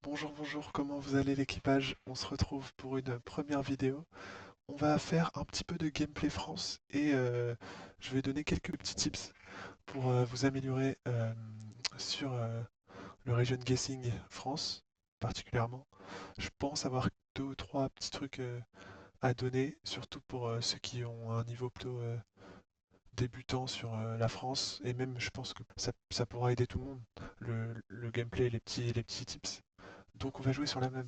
Bonjour, bonjour, comment vous allez l'équipage? On se retrouve pour une première vidéo. On va faire un petit peu de gameplay France et je vais donner quelques petits tips pour vous améliorer sur le region guessing France particulièrement. Je pense avoir deux ou trois petits trucs à donner, surtout pour ceux qui ont un niveau plutôt débutant sur la France et même je pense que ça pourra aider tout le monde, le gameplay et les petits tips. Donc on va jouer sur la map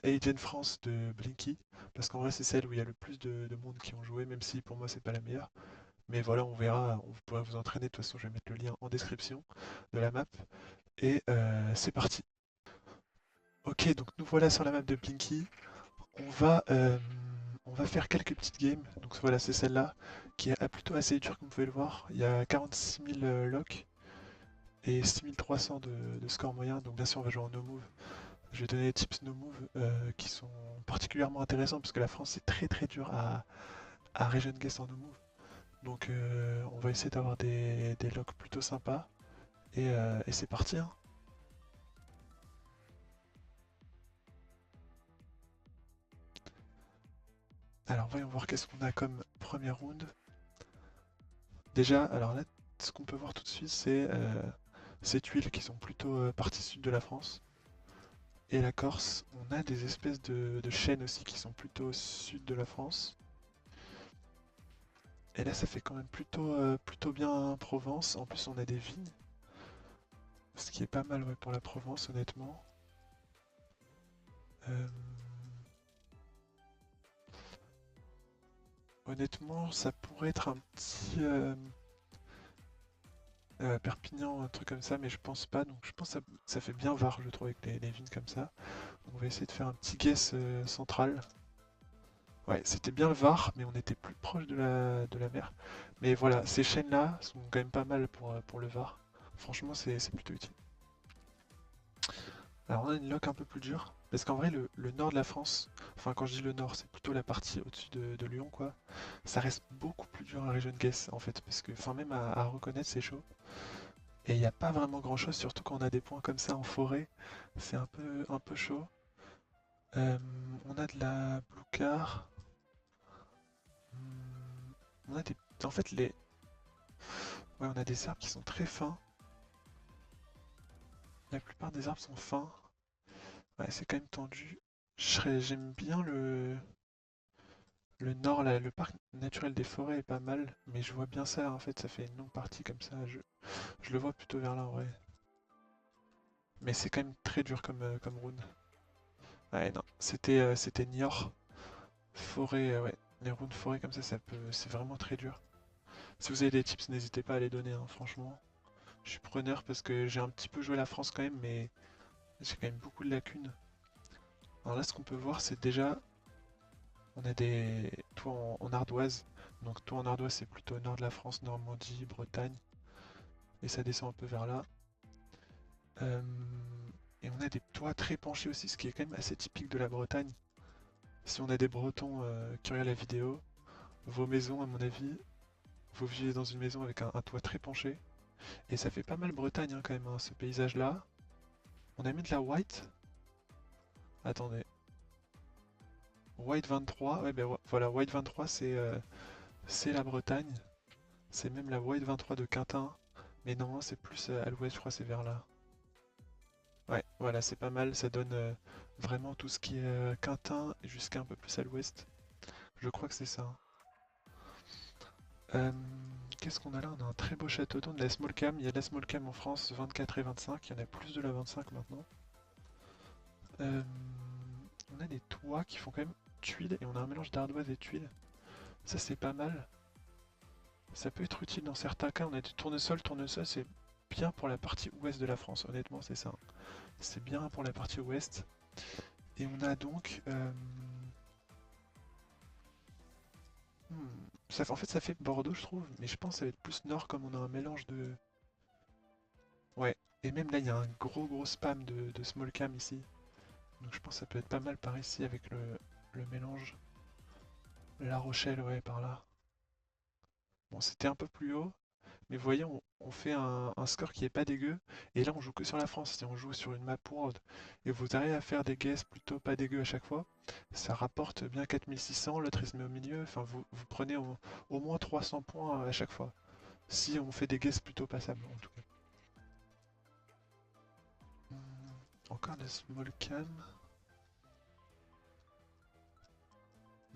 Agent France de Blinky, parce qu'en vrai c'est celle où il y a le plus de monde qui ont joué, même si pour moi c'est pas la meilleure. Mais voilà, on verra, on pourra vous entraîner, de toute façon je vais mettre le lien en description de la map. Et c'est parti. Ok, donc nous voilà sur la map de Blinky. On va, euh, on va faire quelques petites games. Donc voilà, c'est celle-là, qui est plutôt assez dure comme vous pouvez le voir. Il y a 46 000 locks et 6300 de score moyen, donc bien sûr on va jouer en no move. Je vais donner des tips no move qui sont particulièrement intéressants parce que la France c'est très très dur à region guess en no move. Donc on va essayer d'avoir des locks plutôt sympas et c'est parti, hein. Alors voyons voir qu'est-ce qu'on a comme première round. Déjà, alors là, ce qu'on peut voir tout de suite c'est ces tuiles qui sont plutôt partie sud de la France. Et la Corse, on a des espèces de chaînes aussi qui sont plutôt au sud de la France. Et là, ça fait quand même plutôt bien Provence. En plus, on a des vignes, ce qui est pas mal ouais, pour la Provence, honnêtement. Euh, Honnêtement, ça pourrait être un petit Perpignan, un truc comme ça, mais je pense pas. Donc, je pense que ça fait bien Var, je trouve, avec les vignes comme ça. Donc, on va essayer de faire un petit guess central. Ouais, c'était bien le Var, mais on était plus proche de la mer. Mais voilà, ces chaînes-là sont quand même pas mal pour le Var. Franchement, c'est plutôt utile. Alors on a une lock un peu plus dure, parce qu'en vrai le nord de la France, enfin quand je dis le nord, c'est plutôt la partie au-dessus de Lyon quoi, ça reste beaucoup plus dur à region guess en fait, parce que enfin même à reconnaître c'est chaud. Et il n'y a pas vraiment grand-chose, surtout quand on a des points comme ça en forêt, c'est un peu chaud. Euh, on a de la blue car. On a des. En fait les. Ouais, on a des arbres qui sont très fins. La plupart des arbres sont fins. Ouais, c'est quand même tendu. J'aime bien le nord, là, le parc naturel des forêts est pas mal, mais je vois bien ça, en fait, ça fait une longue partie comme ça, je le vois plutôt vers là en vrai. Mais c'est quand même très dur comme rune. Ouais, non, c'était Niort, forêt, ouais, les runes forêt comme ça c'est vraiment très dur. Si vous avez des tips, n'hésitez pas à les donner, hein, franchement. Je suis preneur parce que j'ai un petit peu joué la France quand même, mais j'ai quand même beaucoup de lacunes. Alors là, ce qu'on peut voir, c'est déjà, on a des toits en ardoise. Donc toits en ardoise, c'est plutôt nord de la France, Normandie, Bretagne. Et ça descend un peu vers là. Euh, et on a des toits très penchés aussi, ce qui est quand même assez typique de la Bretagne. Si on a des Bretons qui regardent la vidéo, vos maisons, à mon avis, vous vivez dans une maison avec un toit très penché. Et ça fait pas mal Bretagne hein, quand même, hein, ce paysage-là. On a mis de la white. Attendez. White 23. Ouais, ben voilà, White 23, c'est la Bretagne. C'est même la White 23 de Quintin. Mais non, c'est plus à l'ouest, je crois, c'est vers là. Ouais, voilà, c'est pas mal. Ça donne vraiment tout ce qui est Quintin jusqu'à un peu plus à l'ouest. Je crois que c'est ça, hein. Euh, Qu'est-ce qu'on a là? On a un très beau château d'eau de la small cam. Il y a de la small cam en France 24 et 25. Il y en a plus de la 25 maintenant. Euh, on a des toits qui font quand même tuiles et on a un mélange d'ardoise et tuiles. Ça c'est pas mal. Ça peut être utile dans certains cas. On a des tournesols. Tournesol c'est bien pour la partie ouest de la France. Honnêtement c'est ça. C'est bien pour la partie ouest. Et on a donc en fait, ça fait Bordeaux, je trouve, mais je pense que ça va être plus nord comme on a un mélange de. Ouais, et même là, il y a un gros spam de small cam ici. Donc je pense que ça peut être pas mal par ici avec le mélange. La Rochelle, ouais, par là. Bon, c'était un peu plus haut, mais vous voyez, on fait un score qui est pas dégueu. Et là, on joue que sur la France. Si on joue sur une map world et vous arrivez à faire des guesses plutôt pas dégueu à chaque fois, ça rapporte bien 4600. L'autre il se met au milieu. Enfin, vous prenez au moins 300 points à chaque fois. Si on fait des guesses plutôt passables, en tout cas. Encore des small cam.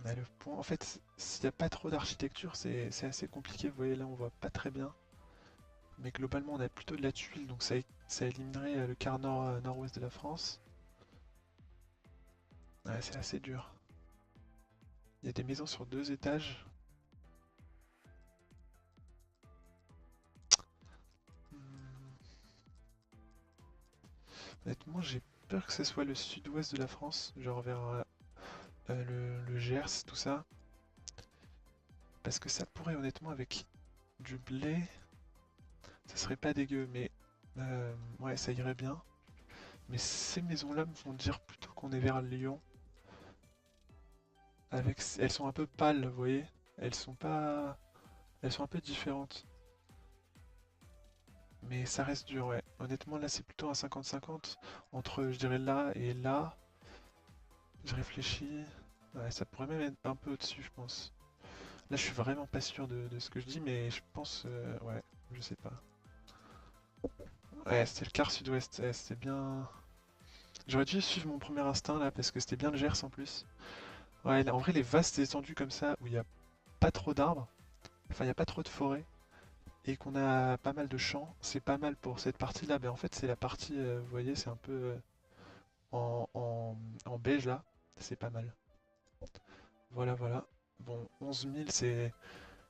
On a le point. En fait, s'il n'y a pas trop d'architecture, c'est assez compliqué. Vous voyez, là, on voit pas très bien. Mais globalement, on a plutôt de la tuile, donc ça éliminerait le quart nord-ouest de la France. Ouais, c'est assez dur. Il y a des maisons sur 2 étages. Hmm, Honnêtement, j'ai peur que ce soit le sud-ouest de la France, genre vers le Gers, tout ça. Parce que ça pourrait, honnêtement, avec du blé, ça serait pas dégueu, mais ouais, ça irait bien. Mais ces maisons-là me font dire plutôt qu'on est vers Lyon. Elles sont un peu pâles, vous voyez. Elles sont pas, elles sont un peu différentes. Mais ça reste dur, ouais. Honnêtement, là, c'est plutôt un 50-50 entre, je dirais, là et là. Je réfléchis. Ouais, ça pourrait même être un peu au-dessus, je pense. Là, je suis vraiment pas sûr de ce que je dis, mais je pense, ouais, je sais pas. Ouais, c'était le quart sud-ouest. Ouais, c'était bien. J'aurais dû suivre mon premier instinct là, parce que c'était bien le Gers en plus. Ouais, en vrai, les vastes étendues comme ça, où il n'y a pas trop d'arbres, enfin, il n'y a pas trop de forêt, et qu'on a pas mal de champs, c'est pas mal pour cette partie-là. Mais en fait, c'est la partie, vous voyez, c'est un peu en beige là, c'est pas mal. Voilà, voilà. Bon, 11 000,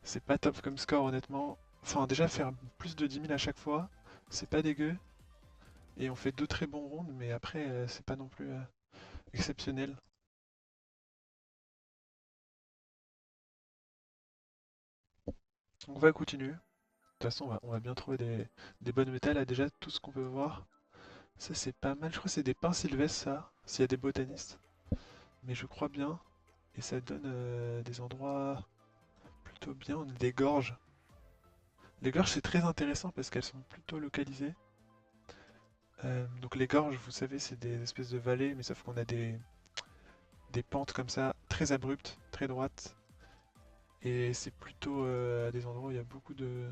c'est pas top comme score, honnêtement. Enfin, déjà, faire plus de 10 000 à chaque fois, c'est pas dégueu. Et on fait 2 très bons rounds, mais après, c'est pas non plus exceptionnel. On va continuer. De toute façon, on va bien trouver des bonnes métals. Là, déjà, tout ce qu'on peut voir, ça c'est pas mal. Je crois que c'est des pins sylvestres, ça, s'il y a des botanistes. Mais je crois bien. Et ça donne des endroits plutôt bien. On a des gorges. Les gorges, c'est très intéressant parce qu'elles sont plutôt localisées. Donc les gorges, vous savez, c'est des espèces de vallées, mais sauf qu'on a des pentes comme ça, très abruptes, très droites. Et c'est plutôt à des endroits où il y a beaucoup de...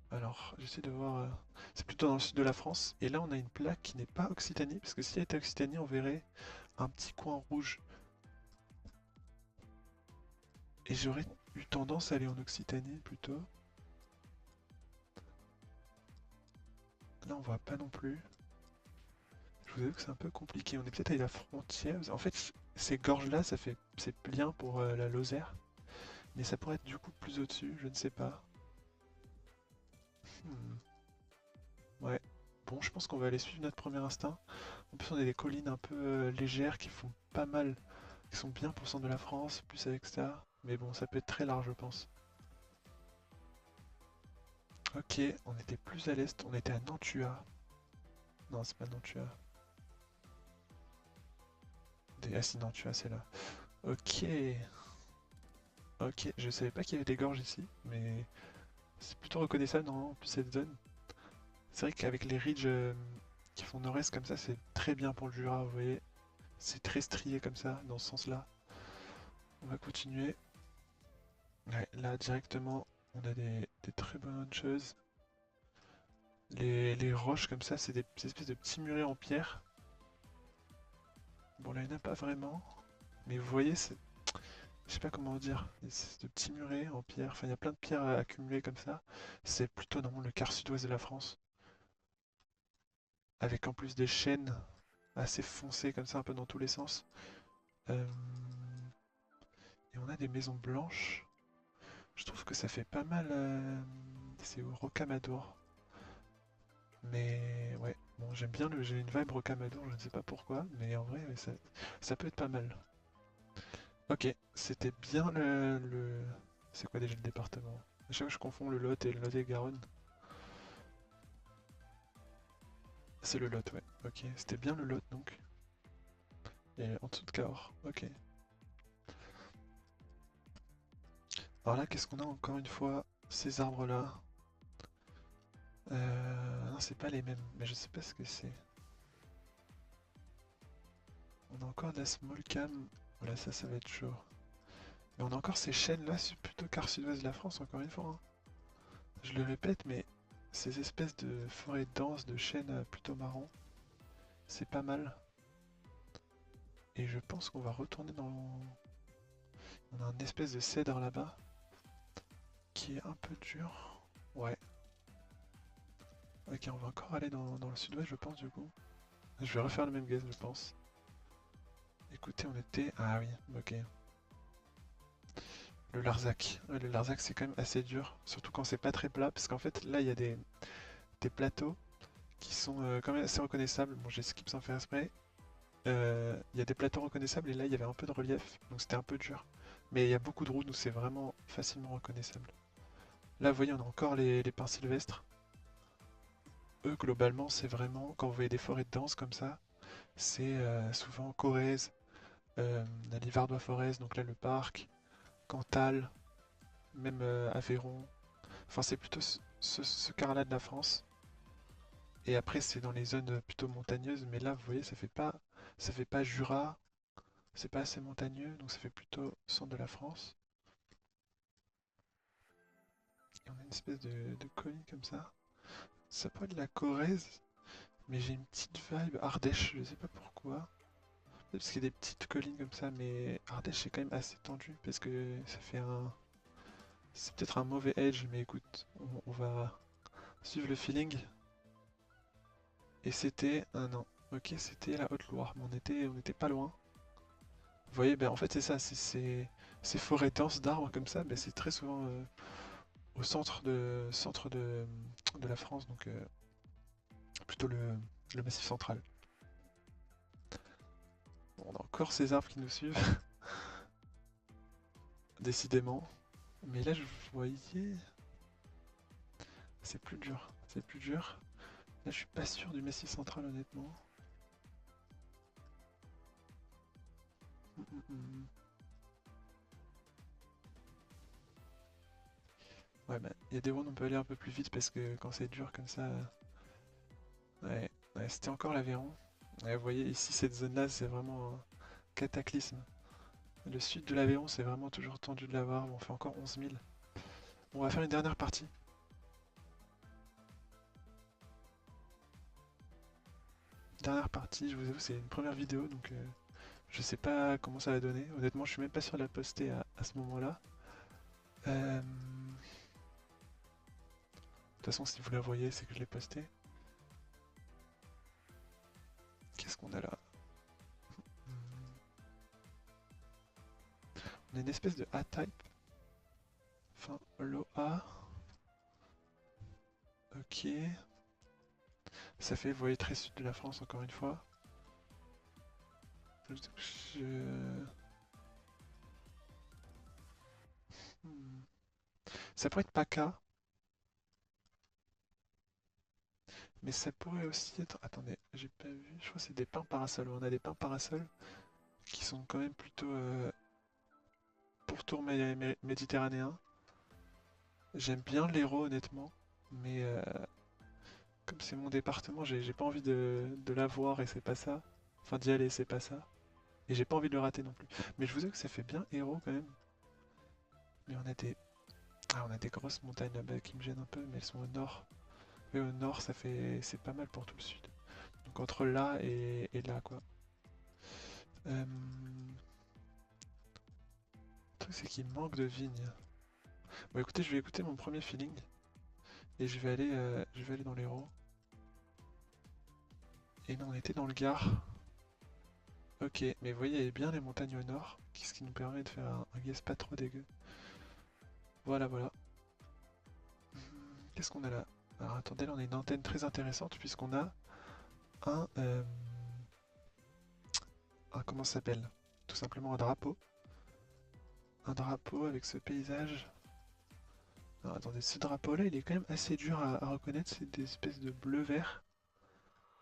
Alors, j'essaie de voir... C'est plutôt dans le sud de la France. Et là, on a une plaque qui n'est pas Occitanie, parce que si elle était Occitanie, on verrait un petit coin rouge. Et j'aurais eu tendance à aller en Occitanie, plutôt. Là, on voit pas non plus. Je vous avoue que c'est un peu compliqué. On est peut-être à la frontière. En fait, ces gorges-là, c'est bien pour la Lozère. Mais ça pourrait être du coup plus au-dessus, je ne sais pas. Hmm, ouais. Bon, je pense qu'on va aller suivre notre premier instinct. En plus, on a des collines un peu légères qui font pas mal, qui sont bien pour le centre de la France, plus avec ça. Mais bon, ça peut être très large, je pense. Ok, on était plus à l'est, on était à Nantua. Non, c'est pas Nantua. Ah si, Nantua, c'est là. Ok, ok, je savais pas qu'il y avait des gorges ici, mais c'est plutôt reconnaissable non, en plus cette zone. C'est vrai qu'avec les ridges qui font nord-est comme ça, c'est très bien pour le Jura, vous voyez. C'est très strié comme ça, dans ce sens-là. On va continuer. Ouais, là, directement, on a des très bonnes choses. Les roches comme ça, c'est des espèces de petits murets en pierre. Bon, là, il n'y en a pas vraiment. Mais vous voyez, je sais pas comment dire, des espèces de petits murets en pierre. Enfin, il y a plein de pierres accumulées comme ça. C'est plutôt dans le quart sud-ouest de la France. Avec en plus des chênes assez foncées comme ça, un peu dans tous les sens. Euh, Et on a des maisons blanches. Je trouve que ça fait pas mal. C'est au Rocamadour. Mais ouais, bon, j'aime bien j'ai une vibe Rocamadour, je ne sais pas pourquoi, mais en vrai, ouais, ça peut être pas mal. Ok, c'était bien c'est quoi déjà le département? À chaque fois, je confonds le Lot et le Lot-et-Garonne. C'est le Lot, ouais. Ok, c'était bien le Lot donc. Et en dessous de Cahors, ok. Alors là, qu'est-ce qu'on a encore une fois? Ces arbres-là. Non, c'est pas les mêmes, mais je sais pas ce que c'est. On a encore de la small cam. Voilà, ça va être chaud. Mais on a encore ces chaînes là, c'est plutôt quart sud-ouest de la France, encore une fois, hein. Je le répète, mais ces espèces de forêts denses, de chênes plutôt marrons, c'est pas mal. Et je pense qu'on va retourner dans... On a un espèce de cèdre là-bas, qui est un peu dur. Ouais. Ok, on va encore aller dans le sud-ouest, je pense, du coup. Je vais refaire le même guess, je pense. Écoutez, on était... Ah oui, ok. Le Larzac. Ouais, le Larzac, c'est quand même assez dur, surtout quand c'est pas très plat, parce qu'en fait, là, il y a des plateaux qui sont quand même assez reconnaissables. Bon, j'ai skip sans faire exprès. Il y a des plateaux reconnaissables, et là, il y avait un peu de relief, donc c'était un peu dur. Mais il y a beaucoup de routes, donc c'est vraiment facilement reconnaissable. Là, vous voyez, on a encore les pins sylvestres. Eux, globalement, c'est vraiment, quand vous voyez des forêts denses comme ça, c'est souvent Corrèze, la Livardois-Forez, donc là, le parc, Cantal, même Aveyron. Enfin, c'est plutôt ce quart-là de la France. Et après, c'est dans les zones plutôt montagneuses, mais là, vous voyez, ça fait pas Jura, c'est pas assez montagneux, donc ça fait plutôt centre de la France. Et on a une espèce de colline comme ça. Ça pourrait être de la Corrèze, mais j'ai une petite vibe Ardèche, je sais pas pourquoi. Peut-être parce qu'il y a des petites collines comme ça, mais Ardèche c'est quand même assez tendu parce que ça fait un. C'est peut-être un mauvais edge, mais écoute, on va suivre le feeling. Et c'était un an. Ok, c'était la Haute-Loire, mais on était pas loin. Vous voyez, ben en fait c'est ça, ces forêts denses d'arbres comme ça, ben, c'est très souvent au centre de la France, donc plutôt le Massif central. Bon, on a encore ces arbres qui nous suivent, décidément. Mais là, je voyais... C'est plus dur, c'est plus dur. Là, je suis pas sûr du Massif central, honnêtement. Hum, hum, hum. Ouais, bah, il y a des rounds où on peut aller un peu plus vite parce que quand c'est dur comme ça... Ouais, ouais, c'était encore l'Aveyron. Ouais, vous voyez, ici, cette zone-là, c'est vraiment un cataclysme. Le sud de l'Aveyron, c'est vraiment toujours tendu de l'avoir. Bon, on fait encore 11 000. On va faire une dernière partie. Dernière partie, je vous avoue, c'est une première vidéo, donc je sais pas comment ça va donner. Honnêtement, je suis même pas sûr de la poster à ce moment-là. De toute façon, si vous la voyez, c'est que je l'ai posté. Qu'est-ce qu'on a là? On a une espèce de A-type. Enfin, l'OA. Ok. Ça fait, vous voyez, très sud de la France, encore une fois. Je... Hmm. Ça pourrait être PACA, mais ça pourrait aussi être... Attendez, j'ai pas vu. Je crois que c'est des pins parasols. On a des pins parasols qui sont quand même plutôt pourtour méditerranéen. J'aime bien l'Hérault, honnêtement, mais comme c'est mon département, j'ai pas envie de l'avoir et c'est pas ça. Enfin, d'y aller, c'est pas ça. Et j'ai pas envie de le rater non plus. Mais je vous avoue que ça fait bien Hérault quand même. Mais on a des... Ah, on a des grosses montagnes là-bas qui me gênent un peu, mais elles sont au nord. Et au nord, ça fait... C'est pas mal pour tout le sud. Donc entre là et là, quoi. Le truc, c'est qu'il manque de vignes. Bon, écoutez, je vais écouter mon premier feeling. Et je vais aller dans l'Hérault. Et non, on était dans le Gard. Ok, mais vous voyez, il y a bien les montagnes au nord, ce qui nous permet de faire un guess pas trop dégueu. Voilà, voilà. Qu'est-ce qu'on a là? Alors attendez, là on a une antenne très intéressante puisqu'on a un, euh, comment ça s'appelle? Tout simplement un drapeau. Un drapeau avec ce paysage. Alors attendez, ce drapeau-là, il est quand même assez dur à reconnaître. C'est des espèces de bleu-vert.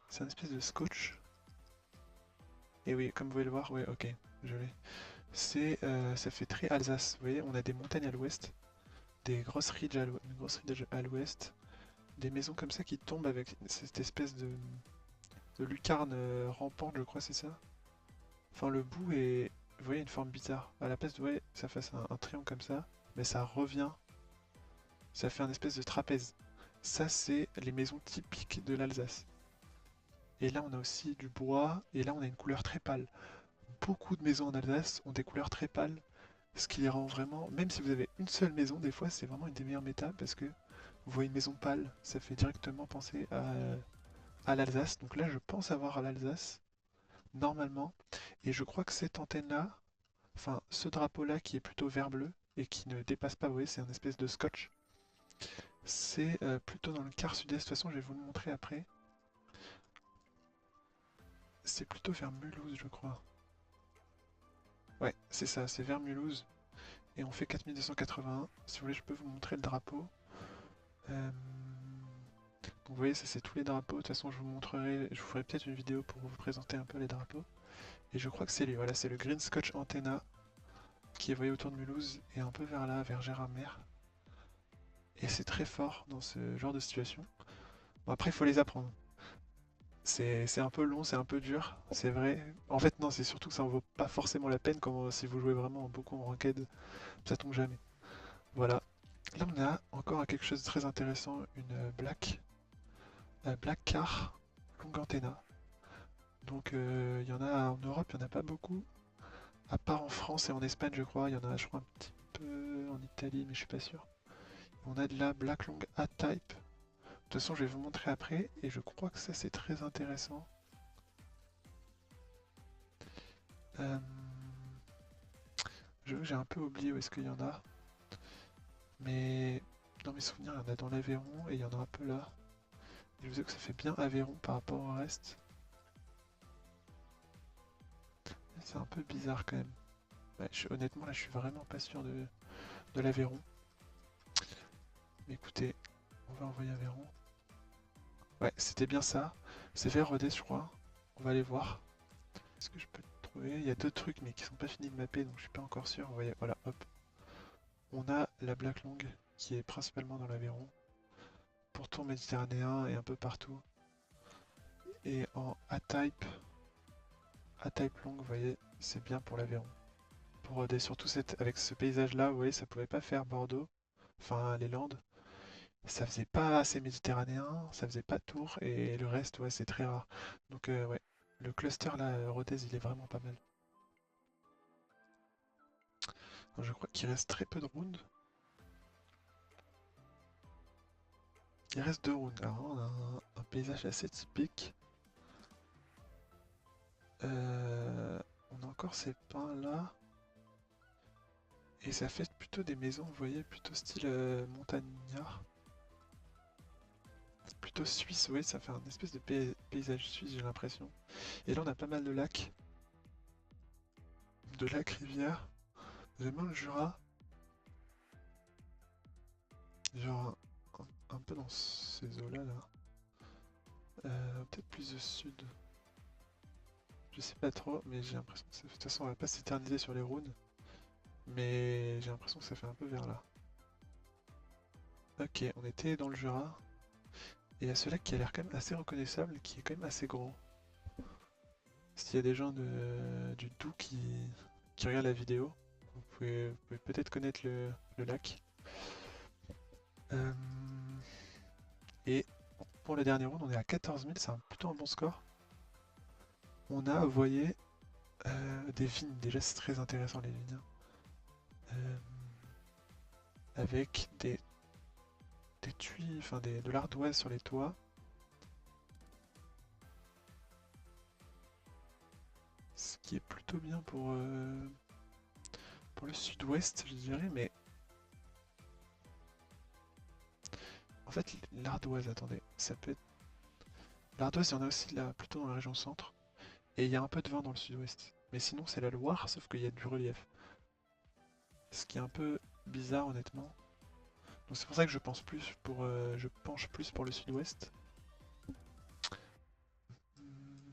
C'est un espèce de scotch. Et oui, comme vous pouvez le voir, ouais, ok, je l'ai. Ça fait très Alsace. Vous voyez, on a des montagnes à l'ouest, des grosses ridges à l'ouest, des maisons comme ça qui tombent avec cette espèce de lucarne rampante, je crois, c'est ça? Enfin, le bout est, vous voyez, une forme bizarre. À la place de, ouais, ça fasse un triangle comme ça, mais ça revient, ça fait un espèce de trapèze. Ça, c'est les maisons typiques de l'Alsace. Et là, on a aussi du bois, et là, on a une couleur très pâle. Beaucoup de maisons en Alsace ont des couleurs très pâles, ce qui les rend vraiment, même si vous avez une seule maison, des fois, c'est vraiment une des meilleures méta, parce que vous voyez une maison pâle, ça fait directement penser à l'Alsace. Donc là, je pense avoir à l'Alsace, normalement, et je crois que cette antenne-là, enfin, ce drapeau-là qui est plutôt vert-bleu, et qui ne dépasse pas, vous voyez, c'est un espèce de scotch, c'est plutôt dans le quart sud-est, de toute façon, je vais vous le montrer après. C'est plutôt vers Mulhouse, je crois. Ouais, c'est ça, c'est vers Mulhouse. Et on fait 4281. Si vous voulez, je peux vous montrer le drapeau. Donc vous voyez, ça c'est tous les drapeaux. De toute façon, je vous montrerai, je vous ferai peut-être une vidéo pour vous présenter un peu les drapeaux. Et je crois que c'est lui, voilà, c'est le Green Scotch Antenna qui est voyé autour de Mulhouse et un peu vers là, vers Gérardmer. Et c'est très fort dans ce genre de situation. Bon, après, il faut les apprendre. C'est un peu long, c'est un peu dur, c'est vrai. En fait, non, c'est surtout que ça en vaut pas forcément la peine quand, si vous jouez vraiment beaucoup en ranked, ça tombe jamais. Voilà. Là, on a encore quelque chose de très intéressant, une Black Car longue antenna. Donc, il y en a en Europe, il n'y en a pas beaucoup. À part en France et en Espagne, je crois. Il y en a, je crois, un petit peu en Italie, mais je suis pas sûr. On a de la Black Long A-Type. De toute façon, je vais vous montrer après. Et je crois que ça, c'est très intéressant. Euh, j'ai un peu oublié où est-ce qu'il y en a. Mais dans mes souvenirs, il y en a dans l'Aveyron et il y en a un peu là. Je vous dis que ça fait bien Aveyron par rapport au reste. C'est un peu bizarre quand même. Ouais, honnêtement, là, je suis vraiment pas sûr de l'Aveyron. Mais écoutez, on va envoyer Aveyron. Ouais, c'était bien ça. C'est vers Rodez, je crois. On va aller voir. Est-ce que je peux le trouver? Il y a deux trucs, mais qui sont pas finis de mapper, donc je suis pas encore sûr. Vous voyez, voilà, hop. On a la Black Long, qui est principalement dans l'Aveyron. Pourtour méditerranéen et un peu partout. Et en A-Type Long, vous voyez, c'est bien pour l'Aveyron. Pour Rodez, surtout avec ce paysage-là, vous voyez, ça pouvait pas faire Bordeaux. Enfin, les Landes. Ça faisait pas assez méditerranéen, ça faisait pas Tours, et le reste, ouais, c'est très rare. Donc, ouais, le cluster là, Rodez, il est vraiment pas mal. Donc, je crois qu'il reste très peu de rounds. Il reste deux rounds. Alors, on a un paysage assez typique. On a encore ces pins là. Et ça fait plutôt des maisons, vous voyez, plutôt style montagnard. Plutôt suisse, vous voyez, ça fait un espèce de paysage suisse, j'ai l'impression. Et là, on a pas mal de lacs, rivières. J'aime bien le Jura, genre un peu dans ces eaux-là, là. Peut-être plus au sud. Je sais pas trop, mais j'ai l'impression que ça fait... De toute façon, on va pas s'éterniser sur les runes. Mais j'ai l'impression que ça fait un peu vers là. Ok, on était dans le Jura. Et il y a ce lac qui a l'air quand même assez reconnaissable, qui est quand même assez gros. S'il y a des gens du Doubs qui regardent la vidéo, vous pouvez peut-être connaître le lac. Euh, et pour le dernier round, on est à 14 000, c'est plutôt un bon score. On a, vous voyez, des vignes. Déjà, c'est très intéressant les vignes, hein. Euh, avec des tuiles, enfin de l'ardoise sur les toits. Ce qui est plutôt bien pour le sud-ouest, je dirais, mais en fait, l'ardoise, attendez, ça peut être... L'ardoise, il y en a aussi là, plutôt dans la région centre, et il y a un peu de vent dans le sud-ouest. Mais sinon, c'est la Loire, sauf qu'il y a du relief. Ce qui est un peu bizarre, honnêtement. Donc c'est pour ça que je penche plus pour le sud-ouest. Hmm,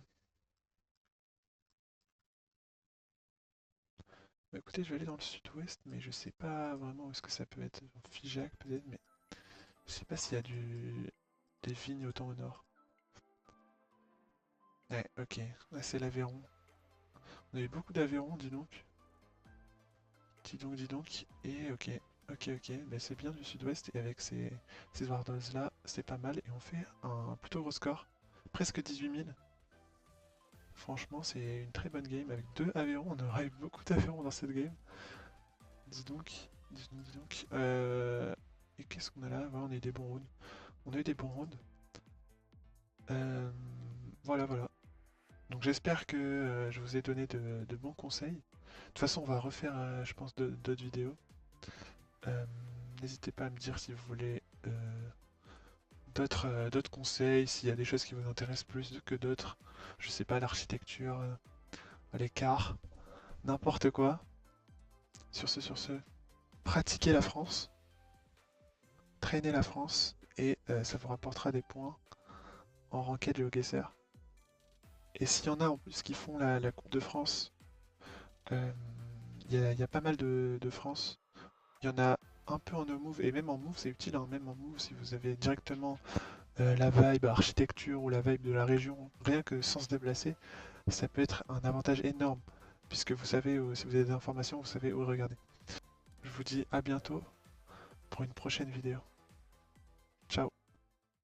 bah écoutez, je vais aller dans le sud-ouest, mais je sais pas vraiment où est-ce que ça peut être. Figeac peut-être, mais je sais pas s'il y a du... des vignes autant au nord. Ouais, ok. Là, c'est l'Aveyron. On a eu beaucoup d'Aveyron, dis donc. Dis donc, dis donc. Et ok, ok. Mais c'est bien du sud-ouest et avec ces ardoises-là, c'est pas mal. Et on fait un plutôt gros score. Presque 18 000. Franchement, c'est une très bonne game. Avec 2 Aveyron, on aurait eu beaucoup d'Aveyron dans cette game. Dis donc, dis donc. Et qu'est-ce qu'on a là? Ouais, on a eu des bons rounds. On a eu des bons rounds. Voilà. Donc j'espère que je vous ai donné de bons conseils. De toute façon, on va refaire, je pense, d'autres vidéos. Euh, N'hésitez pas à me dire si vous voulez d'autres conseils, s'il y a des choses qui vous intéressent plus que d'autres. Je sais pas, l'architecture, l'écart, n'importe quoi. Sur ce, pratiquez la France, traînez la France, et ça vous rapportera des points en ranked GeoGuessr. Et s'il y en a en plus qui font la Coupe de France, il y a pas mal de France. Il y en a un peu en no-move, et même en move c'est utile, hein, même en move si vous avez directement la vibe architecture ou la vibe de la région, rien que sans se déplacer, ça peut être un avantage énorme, puisque vous savez, si vous avez des informations, vous savez où regarder. Je vous dis à bientôt pour une prochaine vidéo. Ciao.